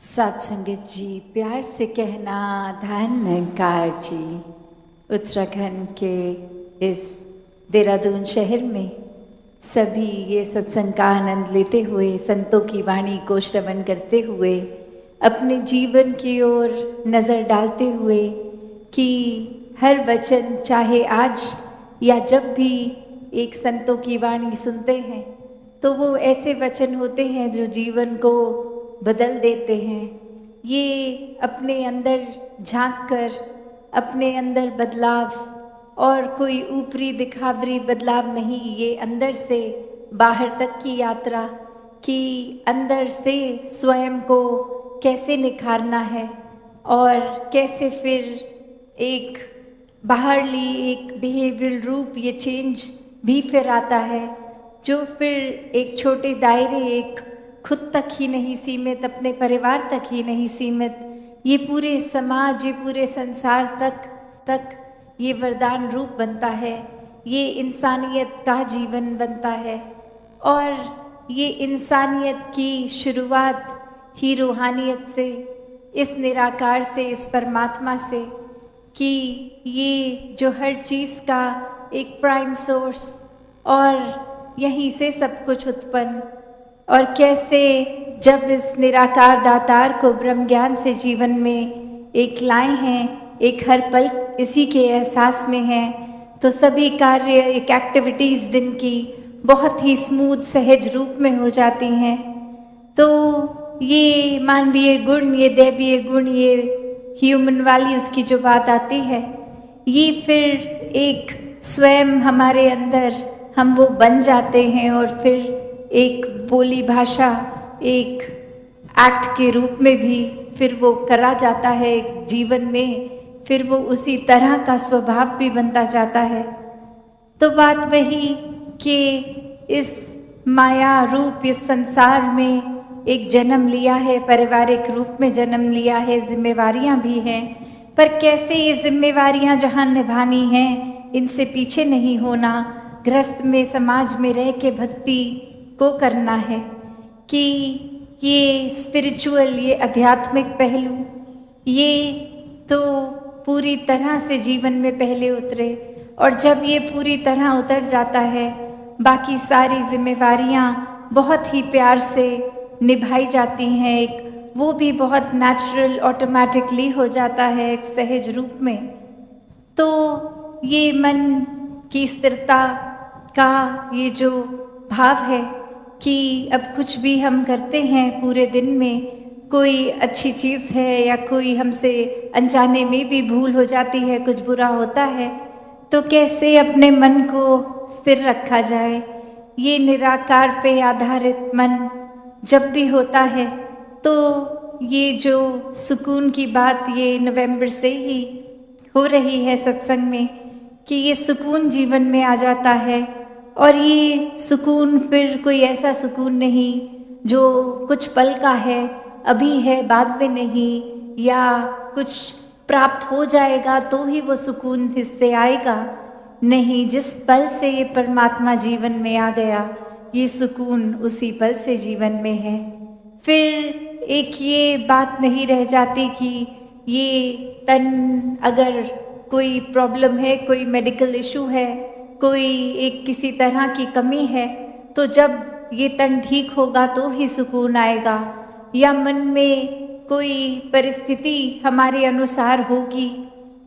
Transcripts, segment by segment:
सात संगत जी, प्यार से कहना धन निरंकार जी। उत्तराखंड के इस देहरादून शहर में सभी ये सत्संग का आनंद लेते हुए, संतों की वाणी को श्रवण करते हुए, अपने जीवन की ओर नज़र डालते हुए कि हर वचन, चाहे आज या जब भी एक संतों की वाणी सुनते हैं तो वो ऐसे वचन होते हैं जो जीवन को बदल देते हैं। ये अपने अंदर झांक कर अपने अंदर बदलाव, और कोई ऊपरी दिखावरी बदलाव नहीं, ये अंदर से बाहर तक की यात्रा कि अंदर से स्वयं को कैसे निखारना है और कैसे फिर एक बाहरली एक बिहेवियरल रूप, ये चेंज भी फिर आता है जो फिर एक छोटे दायरे, एक खुद तक ही नहीं सीमित, अपने परिवार तक ही नहीं सीमित, ये पूरे समाज, ये पूरे संसार तक ये वरदान रूप बनता है। ये इंसानियत का जीवन बनता है और ये इंसानियत की शुरुआत ही रूहानियत से, इस निराकार से, इस परमात्मा से, कि ये जो हर चीज़ का एक प्राइम सोर्स और यहीं से सब कुछ उत्पन्न, और कैसे जब इस निराकार दातार को ब्रह्म ज्ञान से जीवन में एक लाए हैं, एक हर पल इसी के एहसास में है, तो सभी कार्य, एक एक्टिविटीज़ दिन की बहुत ही स्मूथ सहज रूप में हो जाती हैं। तो ये मानवीय गुण, ये दैवीय गुण, ये ह्यूमन वैल्यूज़ की जो बात आती है, ये फिर एक स्वयं हमारे अंदर हम वो बन जाते हैं और फिर एक बोली भाषा, एक एक्ट के रूप में भी फिर वो करा जाता है जीवन में, फिर वो उसी तरह का स्वभाव भी बनता जाता है। तो बात वही कि इस माया रूप इस संसार में एक जन्म लिया है, पारिवारिक रूप में जन्म लिया है, जिम्मेवारियां भी हैं, पर कैसे ये जिम्मेवारियां जहाँ निभानी हैं, इनसे पीछे नहीं होना, गृहस्थ में समाज में रह के भक्ति को करना है कि ये स्पिरिचुअल, ये आध्यात्मिक पहलू, ये तो पूरी तरह से जीवन में पहले उतरे, और जब ये पूरी तरह उतर जाता है, बाकी सारी जिम्मेवारियां बहुत ही प्यार से निभाई जाती हैं, एक वो भी बहुत नेचुरल, ऑटोमेटिकली हो जाता है एक सहज रूप में। तो ये मन की स्थिरता का ये जो भाव है कि अब कुछ भी हम करते हैं पूरे दिन में, कोई अच्छी चीज़ है या कोई हमसे अनजाने में भी भूल हो जाती है, कुछ बुरा होता है, तो कैसे अपने मन को स्थिर रखा जाए। ये निराकार पे आधारित मन जब भी होता है तो ये जो सुकून की बात ये नवंबर से ही हो रही है सत्संग में, कि ये सुकून जीवन में आ जाता है। और ये सुकून फिर कोई ऐसा सुकून नहीं जो कुछ पल का है, अभी है बाद में नहीं, या कुछ प्राप्त हो जाएगा तो ही वो सुकून इससे आएगा, नहीं, जिस पल से ये परमात्मा जीवन में आ गया, ये सुकून उसी पल से जीवन में है। फिर एक ये बात नहीं रह जाती कि ये तन, अगर कोई प्रॉब्लम है, कोई मेडिकल इशू है, कोई एक किसी तरह की कमी है, तो जब ये तन ठीक होगा तो ही सुकून आएगा, या मन में कोई परिस्थिति हमारे अनुसार होगी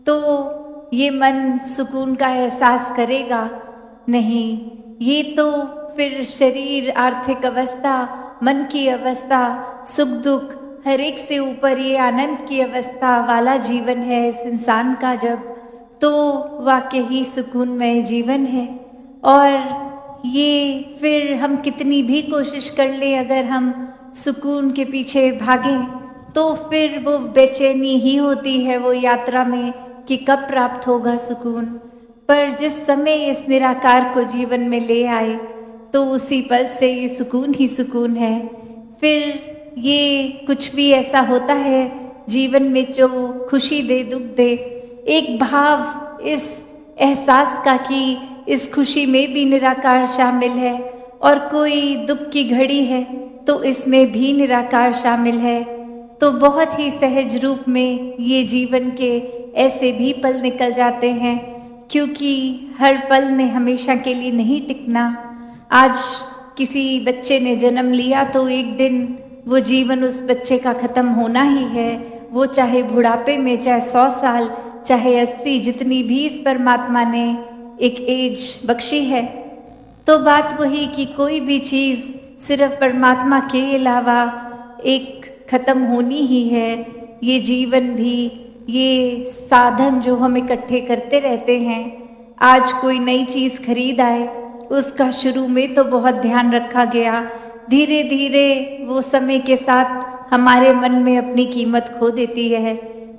तो ये मन सुकून का एहसास करेगा, नहीं, ये तो फिर शरीर, आर्थिक अवस्था, मन की अवस्था, सुख दुख, हर एक से ऊपर ये आनंद की अवस्था वाला जीवन है इस इंसान का, जब तो वाकई ही सुकूनमय जीवन है। और ये फिर हम कितनी भी कोशिश कर ले, अगर हम सुकून के पीछे भागें तो फिर वो बेचैनी ही होती है वो यात्रा में कि कब प्राप्त होगा सुकून। पर जिस समय इस निराकार को जीवन में ले आए तो उसी पल से ये सुकून ही सुकून है। फिर ये कुछ भी ऐसा होता है जीवन में जो खुशी दे, दुख दे, एक भाव इस एहसास का कि इस खुशी में भी निराकार शामिल है, और कोई दुख की घड़ी है तो इसमें भी निराकार शामिल है। तो बहुत ही सहज रूप में ये जीवन के ऐसे भी पल निकल जाते हैं, क्योंकि हर पल ने हमेशा के लिए नहीं टिकना। आज किसी बच्चे ने जन्म लिया तो एक दिन वो जीवन उस बच्चे का ख़त्म होना ही है। वो चाहे बुढ़ापे में, चाहे 100 साल, चाहे 80, जितनी भी इस परमात्मा ने एक एज बख्शी है। तो बात वही कि कोई भी चीज़ सिर्फ परमात्मा के अलावा एक ख़त्म होनी ही है। ये जीवन भी, ये साधन जो हम इकट्ठे करते रहते हैं, आज कोई नई चीज़ खरीद आए, उसका शुरू में तो बहुत ध्यान रखा गया, धीरे धीरे वो समय के साथ हमारे मन में अपनी कीमत खो देती है।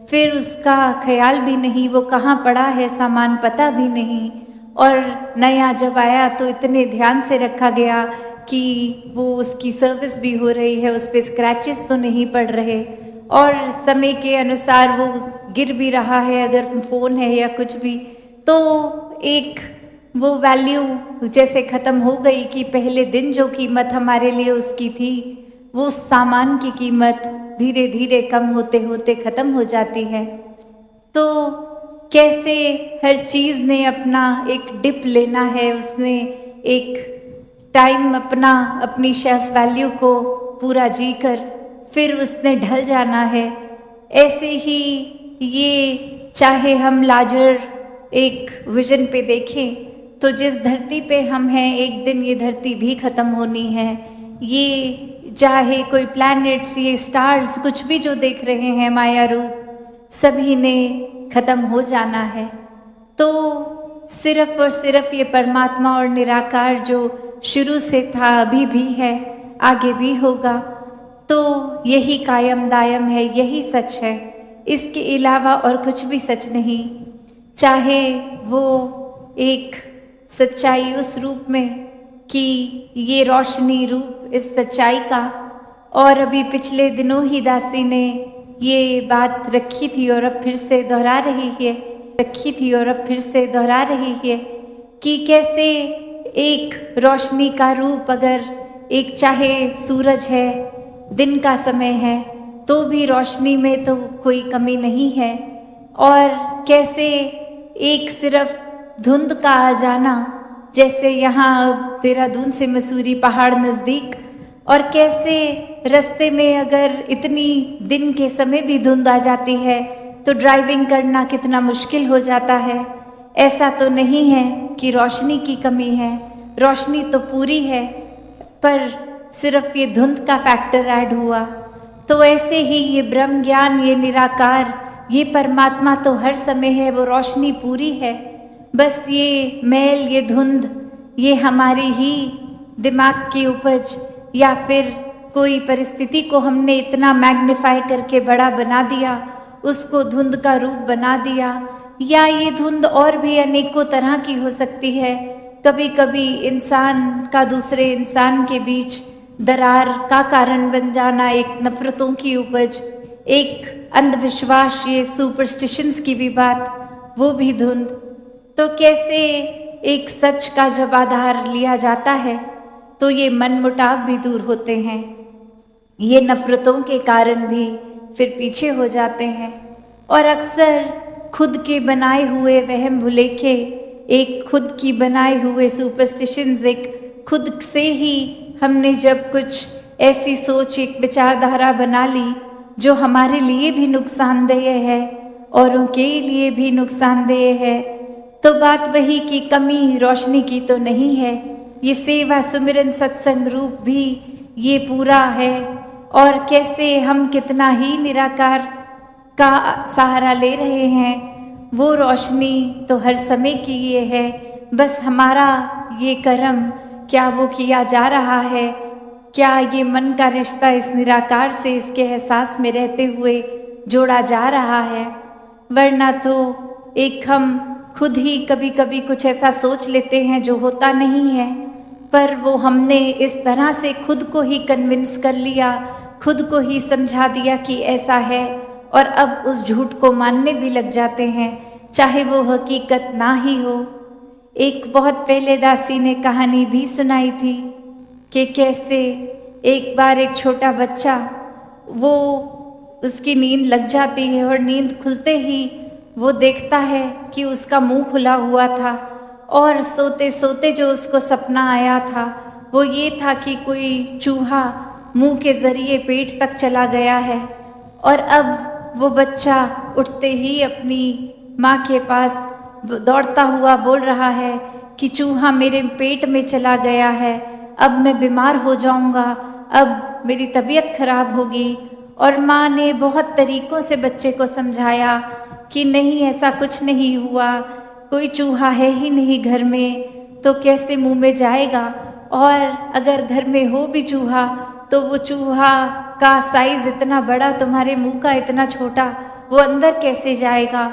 फिर उसका ख्याल भी नहीं, वो कहाँ पड़ा है सामान पता भी नहीं। और नया जब आया तो इतने ध्यान से रखा गया कि वो उसकी सर्विस भी हो रही है, उस पर स्क्रैचेस तो नहीं पड़ रहे, और समय के अनुसार वो गिर भी रहा है अगर फ़ोन है या कुछ भी। तो एक वो वैल्यू जैसे ख़त्म हो गई कि पहले दिन जो कीमत हमारे लिए उसकी थी, वो सामान की कीमत धीरे धीरे कम होते होते ख़त्म हो जाती है। तो कैसे हर चीज़ ने अपना एक डिप लेना है, उसने एक टाइम अपना, अपनी शेल्फ वैल्यू को पूरा जीकर फिर उसने ढल जाना है। ऐसे ही ये, चाहे हम लार्जर एक विजन पे देखें तो जिस धरती पे हम हैं, एक दिन ये धरती भी ख़त्म होनी है। ये चाहे कोई प्लैनेट्स, ये स्टार्स, कुछ भी जो देख रहे हैं माया रूप, सभी ने ख़त्म हो जाना है। तो सिर्फ और सिर्फ ये परमात्मा और निराकार जो शुरू से था, अभी भी है, आगे भी होगा, तो यही कायम दायम है, यही सच है। इसके अलावा और कुछ भी सच नहीं। चाहे वो एक सच्चाई उस रूप में कि ये रोशनी रूप इस सच्चाई का, और अभी पिछले दिनों ही दासी ने ये बात रखी थी और अब फिर से दोहरा रही है, कि कैसे एक रोशनी का रूप, अगर एक चाहे सूरज है, दिन का समय है, तो भी रोशनी में तो कोई कमी नहीं है। और कैसे एक सिर्फ धुंध का आ जाना, जैसे यहाँ देहरादून से मसूरी पहाड़ नज़दीक, और कैसे रास्ते में अगर इतनी दिन के समय भी धुंध आ जाती है तो ड्राइविंग करना कितना मुश्किल हो जाता है। ऐसा तो नहीं है कि रोशनी की कमी है, रोशनी तो पूरी है, पर सिर्फ ये धुंध का फैक्टर ऐड हुआ। तो ऐसे ही ये ब्रह्म ज्ञान, ये निराकार, ये परमात्मा तो हर समय है, वो रोशनी पूरी है। बस ये मैल, ये धुंध, ये हमारी ही दिमाग की उपज, या फिर कोई परिस्थिति को हमने इतना मैग्नीफाई करके बड़ा बना दिया, उसको धुंध का रूप बना दिया। या ये धुंध और भी अनेकों तरह की हो सकती है। कभी कभी इंसान का दूसरे इंसान के बीच दरार का कारण बन जाना, एक नफरतों की उपज, एक अंधविश्वास, ये सुपरस्टिशंस की भी बात, वो भी धुंध। तो कैसे एक सच का जब आधार लिया जाता है तो ये मनमुटाव भी दूर होते हैं, ये नफरतों के कारण भी फिर पीछे हो जाते हैं। और अक्सर खुद के बनाए हुए वहम भुलेखे, एक खुद की बनाए हुए सुपरस्टिशंस, एक खुद से ही हमने जब कुछ ऐसी सोच, एक विचारधारा बना ली जो हमारे लिए भी नुकसानदेह है, औरों के लिए भी नुकसानदेह है, तो बात वही कि कमी रोशनी की तो नहीं है। ये सेवा, सुमिरन, सत्संग रूप भी ये पूरा है। और कैसे हम कितना ही निराकार का सहारा ले रहे हैं, वो रोशनी तो हर समय की ये है। बस हमारा ये कर्म, क्या वो किया जा रहा है, क्या ये मन का रिश्ता इस निराकार से, इसके एहसास में रहते हुए जोड़ा जा रहा है। वरना तो एक हम खुद ही कभी कभी कुछ ऐसा सोच लेते हैं जो होता नहीं है, पर वो हमने इस तरह से खुद को ही कन्विंस कर लिया, खुद को ही समझा दिया कि ऐसा है, और अब उस झूठ को मानने भी लग जाते हैं, चाहे वो हकीकत ना ही हो। एक बहुत पहले दासी ने कहानी भी सुनाई थी कि कैसे एक बार एक छोटा बच्चा, वो उसकी नींद लग जाती है और नींद खुलते ही वो देखता है कि उसका मुंह खुला हुआ था और सोते सोते जो उसको सपना आया था वो ये था कि कोई चूहा मुंह के ज़रिए पेट तक चला गया है। और अब वो बच्चा उठते ही अपनी माँ के पास दौड़ता हुआ बोल रहा है कि चूहा मेरे पेट में चला गया है, अब मैं बीमार हो जाऊंगा, अब मेरी तबीयत खराब होगी। और माँ ने बहुत तरीक़ों से बच्चे को समझाया कि नहीं, ऐसा कुछ नहीं हुआ, कोई चूहा है ही नहीं घर में, तो कैसे मुंह में जाएगा, और अगर घर में हो भी चूहा तो वो चूहा का साइज़ इतना बड़ा, तुम्हारे मुंह का इतना छोटा, वो अंदर कैसे जाएगा।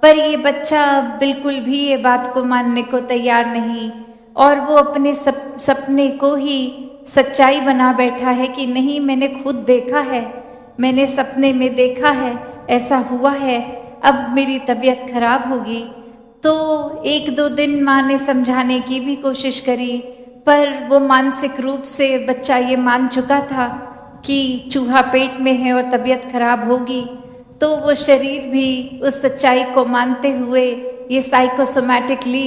पर ये बच्चा बिल्कुल भी ये बात को मानने को तैयार नहीं, और वो अपने सपने को ही सच्चाई बना बैठा है कि नहीं, मैंने खुद देखा है, मैंने सपने में देखा है, ऐसा हुआ है, अब मेरी तबीयत खराब होगी। तो एक दो दिन माँ ने समझाने की भी कोशिश करी, पर वो मानसिक रूप से बच्चा ये मान चुका था कि चूहा पेट में है और तबीयत खराब होगी। तो वो शरीर भी उस सच्चाई को मानते हुए ये साइकोसोमैटिकली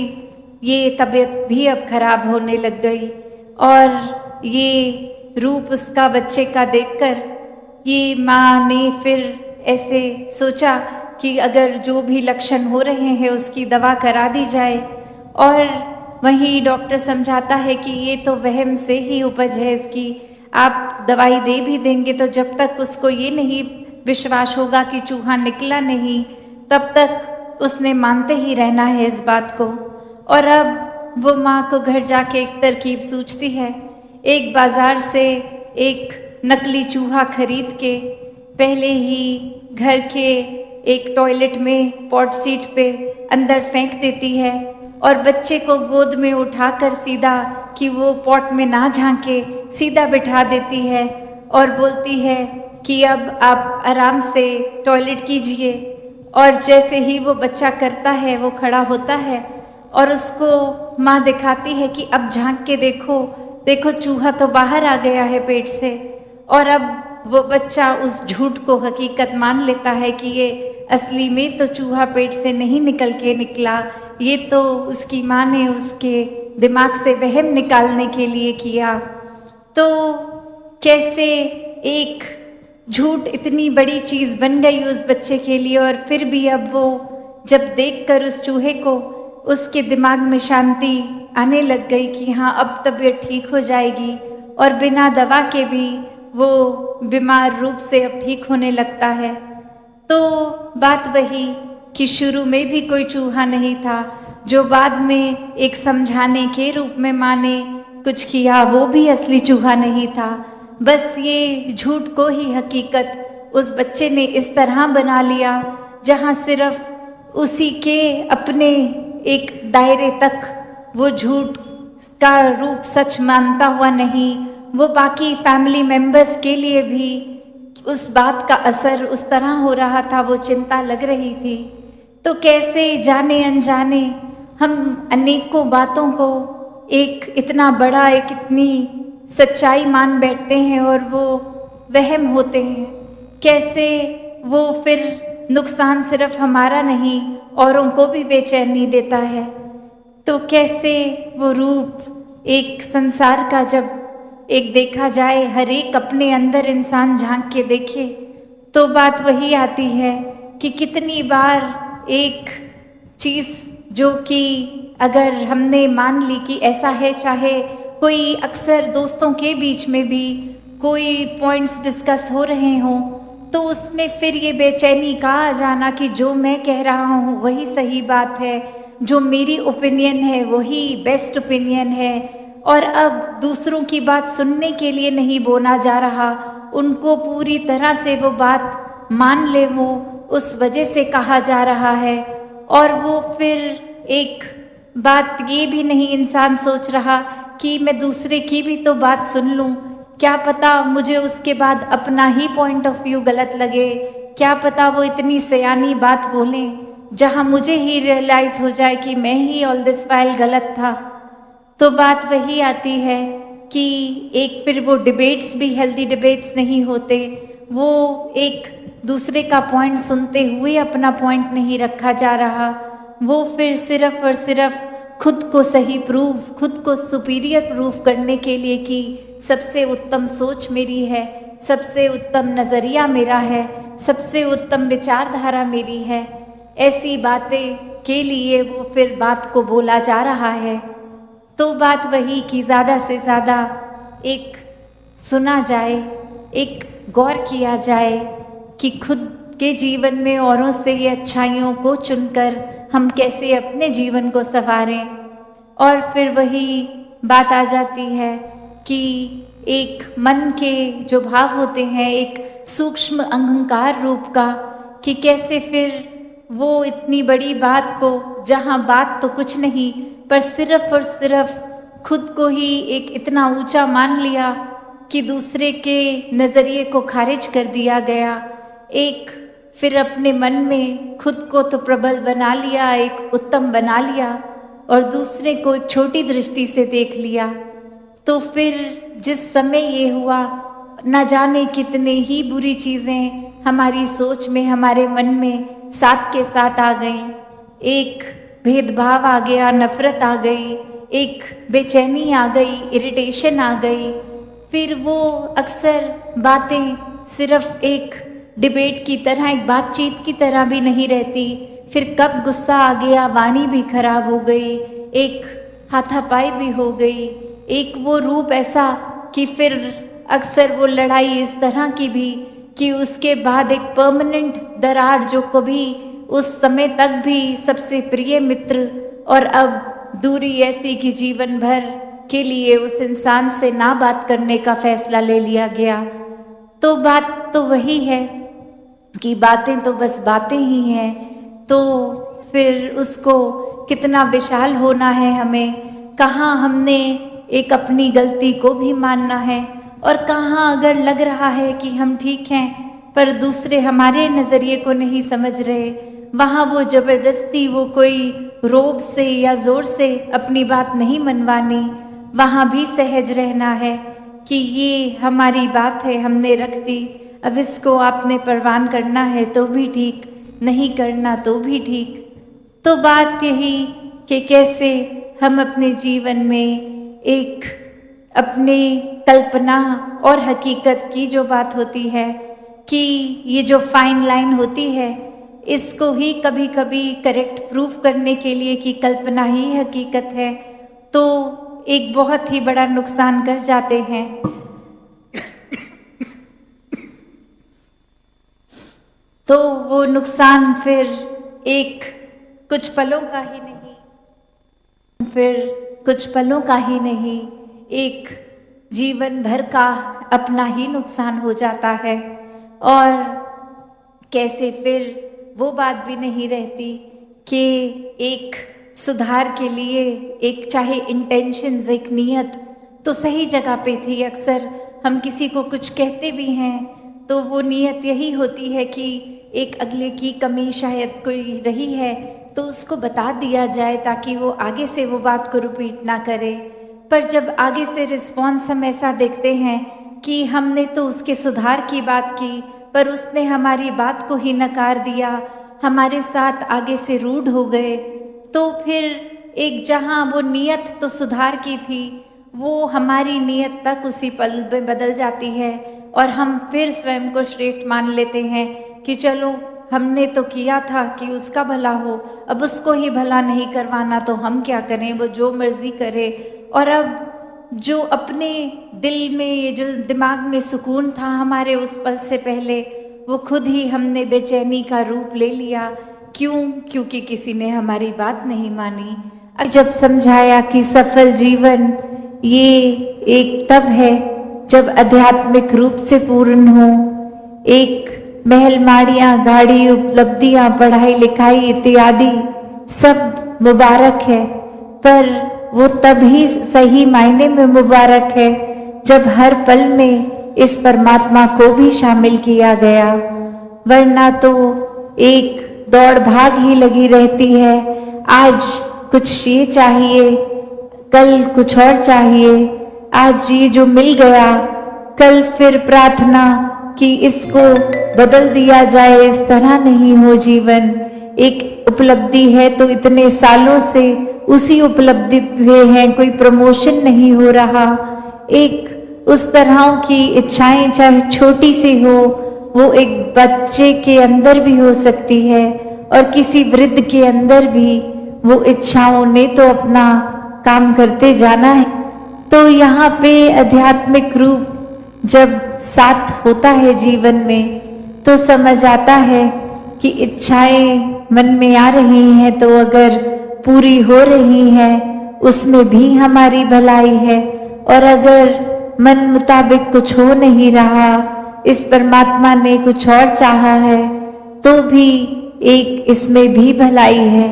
ये तबीयत भी अब खराब होने लग गई। और ये रूप उसका बच्चे का देखकर ये माँ ने फिर ऐसे सोचा कि अगर जो भी लक्षण हो रहे हैं उसकी दवा करा दी जाए। और वहीं डॉक्टर समझाता है कि ये तो वहम से ही उपज है इसकी, आप दवाई दे भी देंगे तो जब तक उसको ये नहीं विश्वास होगा कि चूहा निकला नहीं, तब तक उसने मानते ही रहना है इस बात को। और अब वो माँ को घर जाके एक तरकीब सूझती है। एक बाज़ार से एक नकली चूहा खरीद के पहले ही घर के एक टॉयलेट में पॉट सीट पे अंदर फेंक देती है और बच्चे को गोद में उठाकर सीधा कि वो पॉट में ना झांके सीधा बिठा देती है और बोलती है कि अब आप आराम से टॉयलेट कीजिए। और जैसे ही वो बच्चा करता है वो खड़ा होता है और उसको माँ दिखाती है कि अब झांक के देखो, देखो चूहा तो बाहर आ गया है पेट से। और अब वो बच्चा उस झूठ को हकीकत मान लेता है कि ये असली में तो चूहा पेट से नहीं निकल के निकला, ये तो उसकी माँ ने उसके दिमाग से वहम निकालने के लिए किया। तो कैसे एक झूठ इतनी बड़ी चीज़ बन गई उस बच्चे के लिए। और फिर भी अब वो जब देखकर उस चूहे को उसके दिमाग में शांति आने लग गई कि हाँ अब तबीयत ठीक हो जाएगी, और बिना दवा के भी वो बीमार रूप से अब ठीक होने लगता है। तो बात वही कि शुरू में भी कोई चूहा नहीं था, जो बाद में एक समझाने के रूप में माँ ने कुछ किया, वो भी असली चूहा नहीं था। बस ये झूठ को ही हकीकत उस बच्चे ने इस तरह बना लिया जहाँ सिर्फ उसी के अपने एक दायरे तक वो झूठ का रूप सच मानता हुआ नहीं, वो बाकी फैमिली मेंबर्स के लिए भी उस बात का असर उस तरह हो रहा था, वो चिंता लग रही थी। तो कैसे जाने अनजाने हम अनेकों बातों को एक इतना बड़ा, एक इतनी सच्चाई मान बैठते हैं और वो वहम होते हैं। कैसे वो फिर नुकसान सिर्फ हमारा नहीं औरों को भी बेचैनी देता है। तो कैसे वो रूप एक संसार का जब एक देखा जाए, हर एक अपने अंदर इंसान झांक के देखे, तो बात वही आती है कि कितनी बार एक चीज़ जो कि अगर हमने मान ली कि ऐसा है, चाहे कोई अक्सर दोस्तों के बीच में भी कोई पॉइंट्स डिस्कस हो रहे हों, तो उसमें फिर ये बेचैनी का आ जाना कि जो मैं कह रहा हूँ वही सही बात है, जो मेरी ओपिनियन है वही बेस्ट ओपिनियन है, और अब दूसरों की बात सुनने के लिए नहीं बोला जा रहा, उनको पूरी तरह से वो बात मान ले वो उस वजह से कहा जा रहा है। और वो फिर एक बात ये भी नहीं इंसान सोच रहा कि मैं दूसरे की भी तो बात सुन लूँ, क्या पता मुझे उसके बाद अपना ही पॉइंट ऑफ व्यू गलत लगे, क्या पता वो इतनी सयानी बात बोलें जहाँ मुझे ही रियलाइज़ हो जाए कि मैं ही ऑल दिस वाइल गलत था। तो बात वही आती है कि एक फिर वो डिबेट्स भी हेल्दी डिबेट्स नहीं होते, वो एक दूसरे का पॉइंट सुनते हुए अपना पॉइंट नहीं रखा जा रहा, वो फिर सिर्फ और सिर्फ खुद को सही खुद को सुपीरियर प्रूव करने के लिए कि सबसे उत्तम सोच मेरी है, सबसे उत्तम नज़रिया मेरा है, सबसे उत्तम विचारधारा मेरी है, ऐसी बातें के लिए वो फिर बात को बोला जा रहा है। तो बात वही कि ज़्यादा से ज़्यादा एक सुना जाए, एक गौर किया जाए कि खुद के जीवन में औरों से ये अच्छाइयों को चुनकर हम कैसे अपने जीवन को संवारें। और फिर वही बात आ जाती है कि एक मन के जो भाव होते हैं, एक सूक्ष्म अहंकार रूप का, कि कैसे फिर वो इतनी बड़ी बात को, जहाँ बात तो कुछ नहीं पर सिर्फ और सिर्फ खुद को ही एक इतना ऊंचा मान लिया कि दूसरे के नज़रिए को खारिज कर दिया गया। एक फिर अपने मन में खुद को तो प्रबल बना लिया, एक उत्तम बना लिया, और दूसरे को एक छोटी दृष्टि से देख लिया। तो फिर जिस समय ये हुआ, न जाने कितने ही बुरी चीज़ें हमारी सोच में, हमारे मन में साथ के साथ आ गई। एक भेदभाव आ गया, नफरत आ गई, एक बेचैनी आ गई, इरिटेशन आ गई। फिर वो अक्सर बातें सिर्फ एक डिबेट की तरह, एक बातचीत की तरह भी नहीं रहती। फिर कब गुस्सा आ गया, वाणी भी खराब हो गई, एक हाथापाई भी हो गई, एक वो रूप ऐसा कि फिर अक्सर वो लड़ाई इस तरह की भी कि उसके बाद एक परमानेंट दरार, जो कभी उस समय तक भी सबसे प्रिय मित्र, और अब दूरी ऐसी कि जीवन भर के लिए उस इंसान से ना बात करने का फैसला ले लिया गया। तो बात तो वही है कि बातें तो बस बातें ही हैं। तो फिर उसको कितना विशाल होना है हमें, कहाँ हमने एक अपनी गलती को भी मानना है, और कहाँ अगर लग रहा है कि हम ठीक हैं पर दूसरे हमारे नज़रिए को नहीं समझ रहे, वहाँ वो ज़बरदस्ती, वो कोई रोब से या ज़ोर से अपनी बात नहीं मनवानी, वहाँ भी सहज रहना है कि ये हमारी बात है, हमने रख दी, अब इसको आपने परवान करना है तो भी ठीक, नहीं करना तो भी ठीक। तो बात यही कि कैसे हम अपने जीवन में एक अपने कल्पना और हकीकत की जो बात होती है कि ये जो फाइन लाइन होती है, इसको ही कभी कभी करेक्ट प्रूफ करने के लिए कि कल्पना ही हकीकत है, तो एक बहुत ही बड़ा नुकसान कर जाते हैं। तो वो नुकसान फिर एक कुछ पलों का ही नहीं, फिर कुछ पलों का ही नहीं, एक जीवन भर का अपना ही नुकसान हो जाता है। और कैसे फिर वो बात भी नहीं रहती कि एक सुधार के लिए एक चाहे इंटेंशंस, एक नीयत तो सही जगह पे थी। अक्सर हम किसी को कुछ कहते भी हैं तो वो नीयत यही होती है कि एक अगले की कमी शायद कोई रही है तो उसको बता दिया जाए ताकि वो आगे से वो बात को रिपीट ना करे। पर जब आगे से रिस्पॉन्स हम ऐसा देखते हैं कि हमने तो उसके सुधार की बात की पर उसने हमारी बात को ही नकार दिया, हमारे साथ आगे से रूड हो गए, तो फिर एक जहाँ वो नीयत तो सुधार की थी वो हमारी नीयत तक उसी पल में बदल जाती है और हम फिर स्वयं को श्रेष्ठ मान लेते हैं कि चलो हमने तो किया था कि उसका भला हो, अब उसको ही भला नहीं करवाना तो हम क्या करें, वो जो मर्जी करे। और अब जो अपने दिल में, ये जो दिमाग में सुकून था हमारे उस पल से पहले, वो खुद ही हमने बेचैनी का रूप ले लिया। क्यों? क्योंकि किसी ने हमारी बात नहीं मानी। अब जब समझाया कि सफल जीवन ये एक तब है जब आध्यात्मिक रूप से पूर्ण हो, एक महल माड़ियाँ, गाड़ी, उपलब्धियाँ, पढ़ाई लिखाई इत्यादि सब मुबारक है, पर वो तभी सही मायने में मुबारक है जब हर पल में इस परमात्मा को भी शामिल किया गया, वरना तो एक दौड़ भाग ही लगी रहती है। आज कुछ ये चाहिए, कल कुछ और चाहिए, आज ये जो मिल गया, कल फिर प्रार्थना, कि इसको बदल दिया जाए, इस तरह नहीं हो जीवन। एक उपलब्धि है तो इतने सालों से उसी उपलब्धि पे है, कोई प्रमोशन नहीं हो रहा। एक उस तरह की इच्छाएं चाहे छोटी सी हो, वो एक बच्चे के अंदर भी हो सकती है और किसी वृद्ध के अंदर भी वो इच्छाओं ने तो अपना काम करते जाना है। तो यहाँ पे आध्यात्मिक रूप जब साथ होता है जीवन में तो समझ आता है कि इच्छाएं मन में आ रही हैं तो अगर पूरी हो रही हैं उसमें भी हमारी भलाई है, और अगर मन मुताबिक कुछ हो नहीं रहा, इस परमात्मा ने कुछ और चाहा है तो भी एक इसमें भी भलाई है।